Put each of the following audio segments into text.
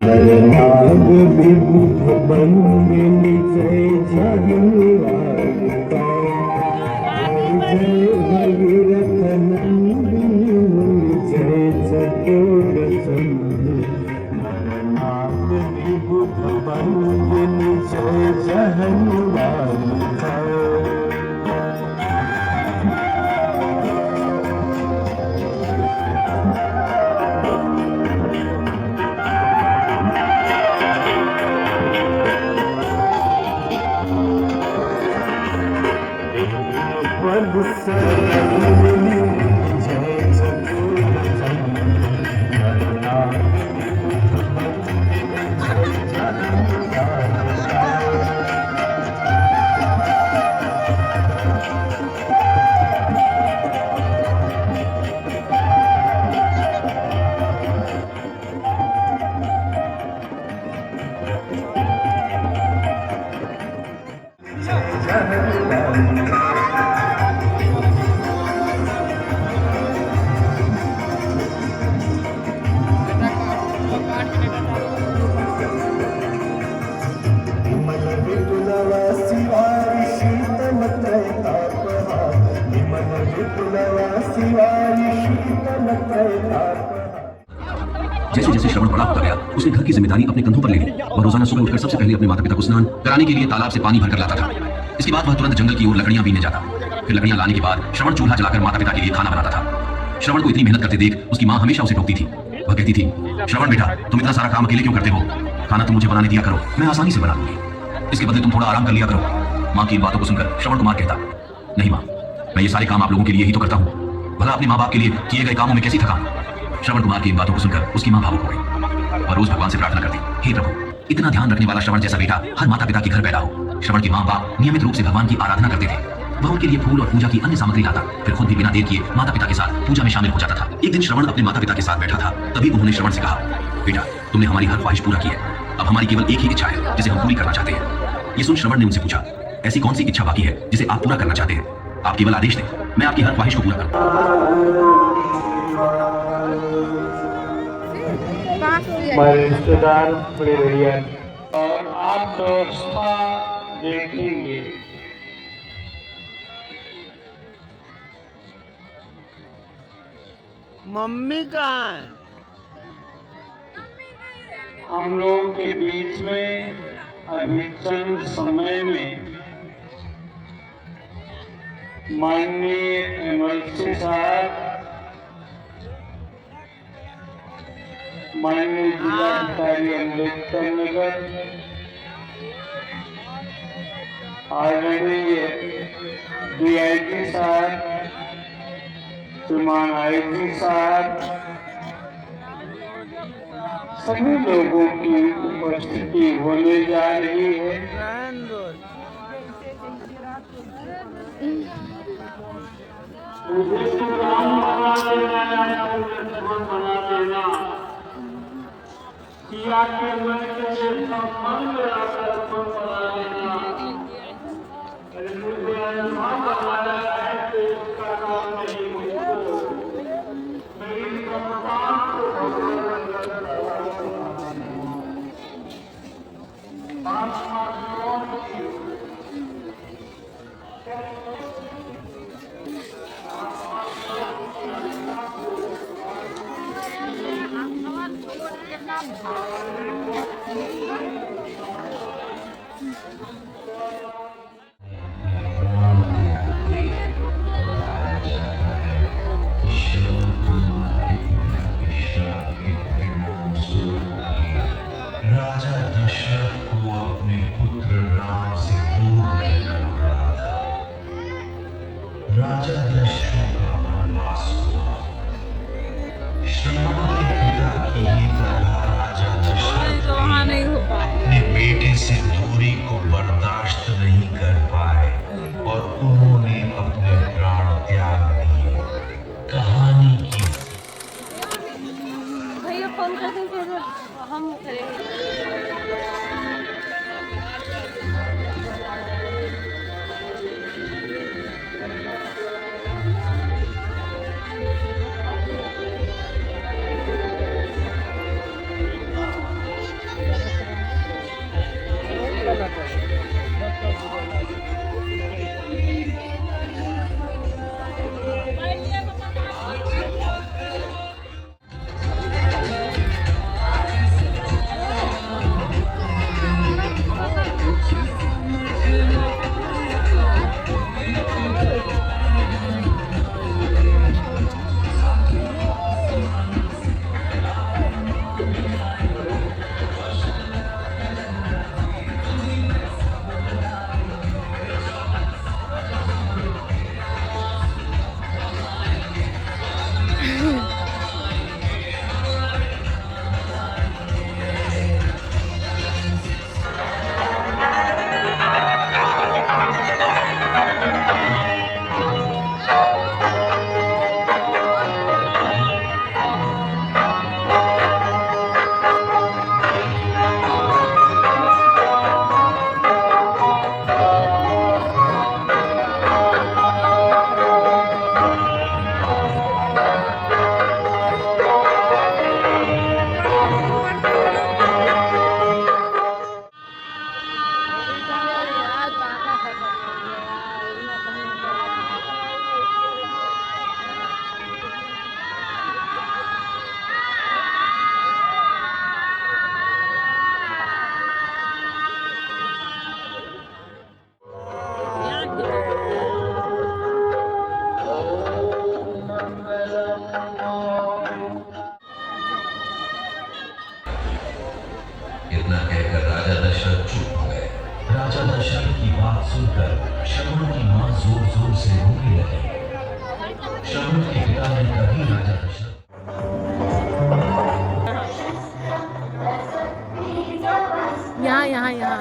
नाग विभुत बंदिनी जय जगन्नाथ जय भगीरथ नंदिनी जय चकोर नाग विभुत बंदिनी जय जगन्नाथ जैसे जैसे श्रवण बड़ा होता गया उसने घर की जिम्मेदारी अपने कंधों पर ले ली और रोजाना सुबह उठकर सबसे पहले अपने माता पिता को स्नान कराने के लिए तालाब से पानी भरकर लाता था। इसके बाद वह तुरंत जंगल की ओर लकड़ियां बीनने जाता। फिर लकड़ियां लाने के बाद श्रवण चूल्हा जलाकर माता पिता के लिए खाना बनाता था। श्रवण को इतनी मेहनत करते देख उसकी माँ हमेशा उसे टोकती थी। वह कहती थी, श्रवण बेटा, तुम इतना सारा काम अकेले क्यों करते हो? खाना तुम मुझे बनाने दिया करो, मैं आसानी से बना लूंगी। इसके बदले तुम थोड़ा आराम कर लिया करो। माँ की इन बातों को सुनकर श्रवण कुमार कहता, नहीं माँ, मैं ये सारे काम आप लोगों के लिए ही तो करता हूँ, भला अपने माँ बाप के लिए किए गए कामों में कैसी थकान। श्रवण कुमार की इन बातों को सुनकर उसकी माँ भावुक हो गई और रोज भगवान से प्रार्थना करती, हे प्रभु, इतना ध्यान रखने वाला श्रवण जैसा बेटा हर माता पिता के घर पैदा हो। श्रवण के माँ बाप नियमित रूप से भगवान की आराधना करते थे। वह उनके लिए फूल और पूजा की अन्य सामग्री लाता, फिर खुद भी बिना देर किए माता पिता के साथ पूजा में शामिल हो जाता था। एक दिन श्रवण अपने माता पिता के साथ बैठा था, तभी उन्होंने श्रवण से कहा, बेटा, तुमने हमारी हर ख्वाहिश पूरा की है, अब हमारी केवल एक ही इच्छा है जिसे हम पूरी करना चाहते हैं। ये सुन श्रवण ने उनसे पूछा, ऐसी कौन सी इच्छा बाकी है जिसे आप पूरा करना चाहते हैं? आप केवल आदेश दें, मैं आपकी हर ख्वाहिश को पूरा करूं। हमारे रिश्तेदार बड़े भैया और आप व्यवस्था देखेंगे। मम्मी कहाँ है? हम लोगों के बीच में अभी चंद समय में माननीय एमएलसी साहब, माननीय जिलाधिकारी अम्बेडकर नगर, आदरणीय डीआईजी साहब, श्रीमान आईजी साहब, सभी लोगों की उपस्थिति होने जा रही है। किया के मन के संबंध बना लेना, मुझे बनाया है तो उसका काम नहीं मुझको, मेरी संतान को राजा दशरथ को अपने पुत्र राम से दूर रहकर रहा था। राजा दशरथ का वनवास हुआ। श्रवण के पिता की ही प्रथा राजा दशरथ अपने बेटे से दूरी को बर्दाश्त नहीं कर पाए और उन्होंने अपने प्राण त्याग दिए। कहानी की भैया फोन कर देंगे, हम करेंगे। इतना कहकर राजा दशरथ चुप हो गए। राजा दशरथ की बात सुनकर श्रवण की मां जोर जोर से रोने लगी। श्रवण के पिता ने कभी राजा दशरथ यहाँ यहाँ यहाँ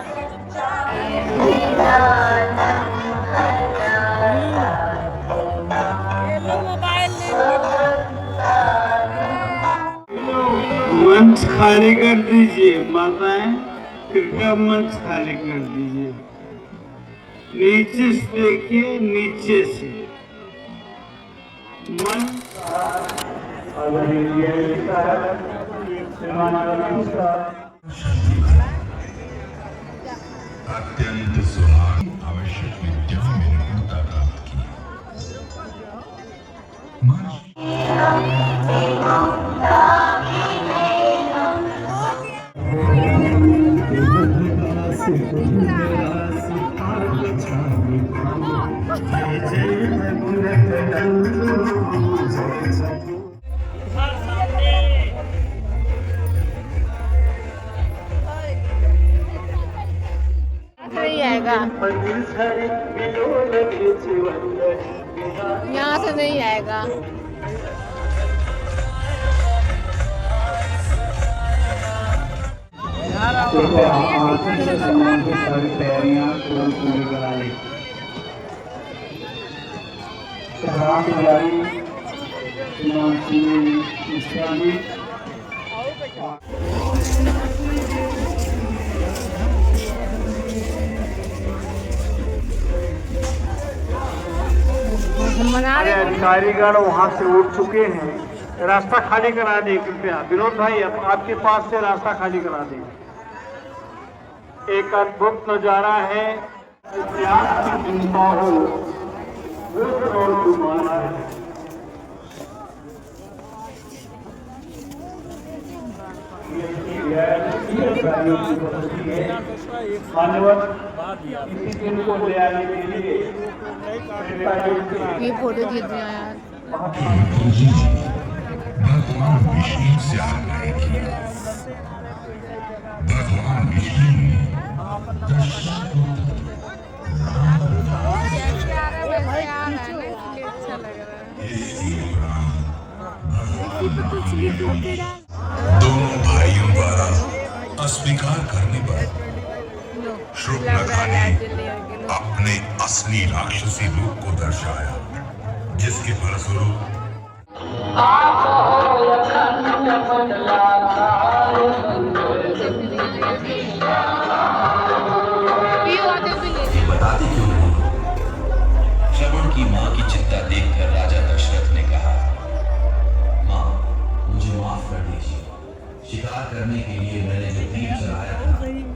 मंच खाली कर दीजिए माताएं, कृपया मंच खाली कर दीजिए। नीचे से देखिए, नीचे से मंच अत्यंत सुहाग आवश्यक विद्याओं में निपुणता प्राप्त की। नहीं आएगा, यहाँ से नहीं आएगा। सम्मान की सारी तैयारियां तुरंत पूरी करा ली। हमारे अधिकारीगण वहां से उठ चुके हैं, रास्ता खाली करा दें कृपया। विनोद भाई आपके पास से रास्ता खाली करा दें। एक अद्भुत नजारा है, इतिहास की चिंता हो और तुम्हारा है। मान्यवर इसी दिन को ले आने के लिए ये फोटो खींच दिया यार। भगवान विष्णु से आग्रह किया। भगवान विष्णु ने दोनों भाइयों द्वारा अस्वीकार करने पर शूर्पणखा ने अपने असली राक्षसी रूप को दर्शाया, जिसके फलस्वरूप बताते क्यों नहीं? श्रवण की मां की चिंता देखकर राजा दशरथ ने कहा, मां मुझे माफ कर दीजिए। शिकार करने के लिए मैंने जो तीर चलाया था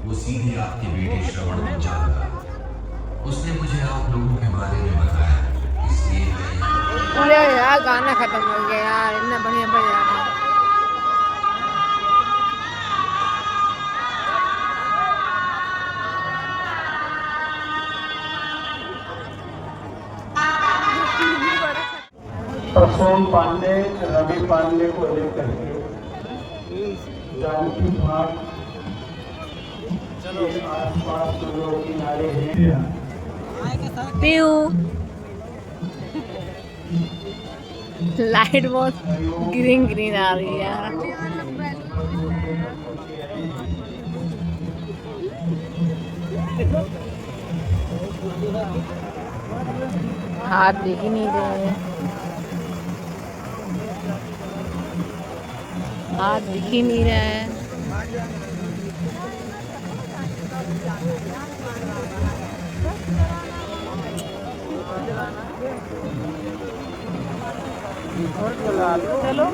वो सीधे आपके बेटे श्रवण को जा लगा। उसने मुझे आप लोगों के बारे में बताया, इसलिए मैं अरे यार गाना खत्म हो गया यार, इतना बढ़िया बजा था। प्रसून पांडे, रवि पांडे को लेकर जानकी घाट के आसपास जो किनारे हैं, पीयू लाइट बहुत ग्रीन ग्रीन आ रही है यार। हाथ दिख ही नहीं रहे, हाथ दिख ही नहीं रहा है। चलो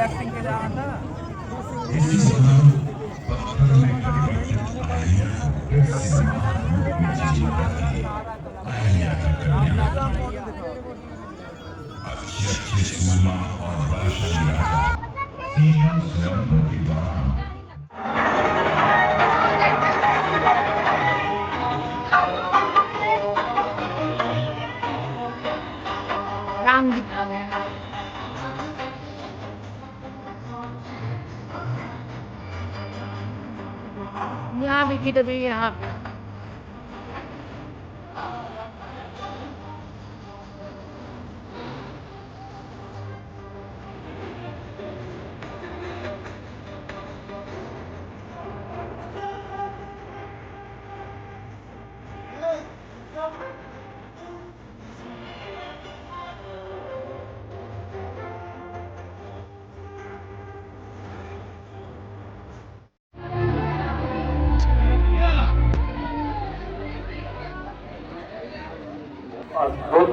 एक्टिंग के जाना था। इसी दौरान पत्थर में परिवर्तित आलिया फिर से मानव रूप में जी करके आलिया का कल्याण अच्छे सुरमा और वर्षा मिलाकर सीढ़ियों स्वयं के दौरान राम जी आ गया। यहाँ भी किधर भी यहाँ पे अद्भुत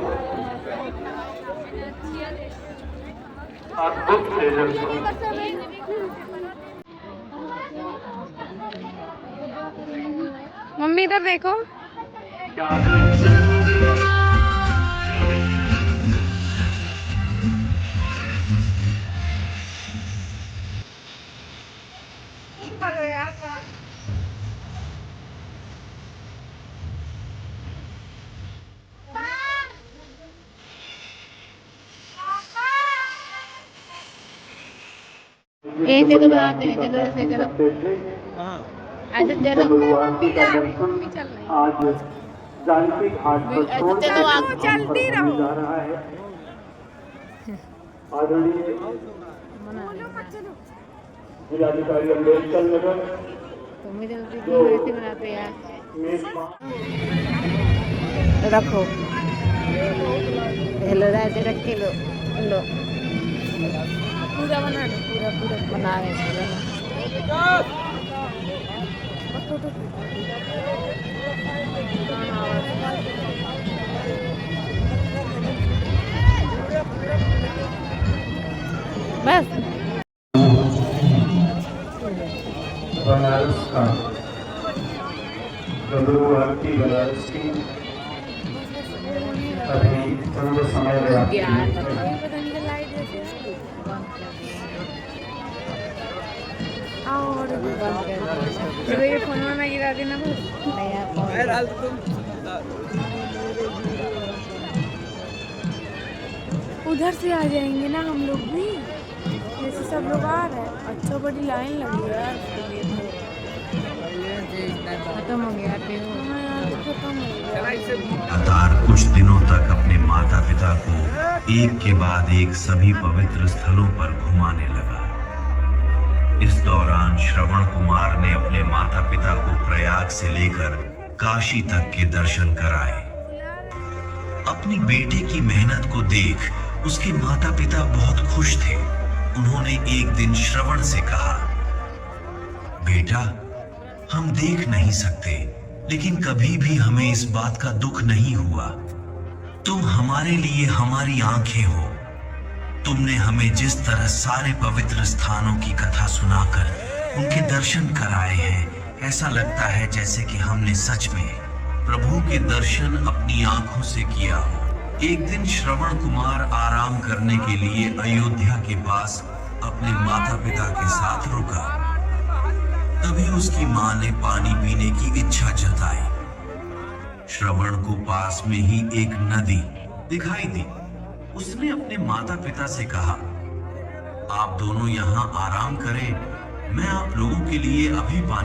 अद्भुत तेजस मम्मी इधर देखो। ऐसे तो बनाते हैं, चलो ऐसे करो, ऐसे चलो, गुरुवार का दर्शन आज जानकी घाट पर ऐसे चलो आप चलती रहो जा रहा है। आदरणीय जिलाधिकारी अम्बेडकर नगर तो मुझे ऐसे बनाते हैं। रखो, हेलो ऐसे रख के लो लो, पूरा बना दो, पूरा पूरा बना रहे बस। बनारस का गुरुवार की बनारस की अभी थोड़ा समय ये फोन में गिरा देना उधर से आ जाएंगे ना हम लोग भी, जैसे सब लोग आ रहे हैं। अच्छा बड़ी लाइन लगी है यार, खत्म हो गया। हाँ यार खत्म हो गया। लगातार कुछ दिनों तक अपने माता पिता को एक के बाद एक सभी पवित्र स्थलों पर घुमाने लगा। इस दौरान श्रवण कुमार ने अपने माता पिता को प्रयाग से लेकर काशी तक के दर्शन कराए। अपनी बेटे की मेहनत को देख उसके माता पिता बहुत खुश थे। उन्होंने एक दिन श्रवण से कहा, बेटा, हम देख नहीं सकते, लेकिन कभी भी हमें इस बात का दुख नहीं हुआ। तुम हमारे लिए हमारी आंखें हो। तुमने हमें जिस तरह सारे पवित्र स्थानों की कथा सुनाकर उनके दर्शन कराए हैं, ऐसा लगता है जैसे कि हमने सच में प्रभु के दर्शन अपनी आंखों से किया हो। एक दिन श्रवण कुमार आराम करने के लिए अयोध्या के पास अपने माता पिता के साथ रुका। तभी उसकी मां ने पानी पीने की इच्छा जताई। श्रवण को पास में ही एक नदी दिखाई दी। उसने अपने माता पिता से कहा, आप दोनों यहाँ आराम करें, मैं आप लोगों के लिए अभी पानी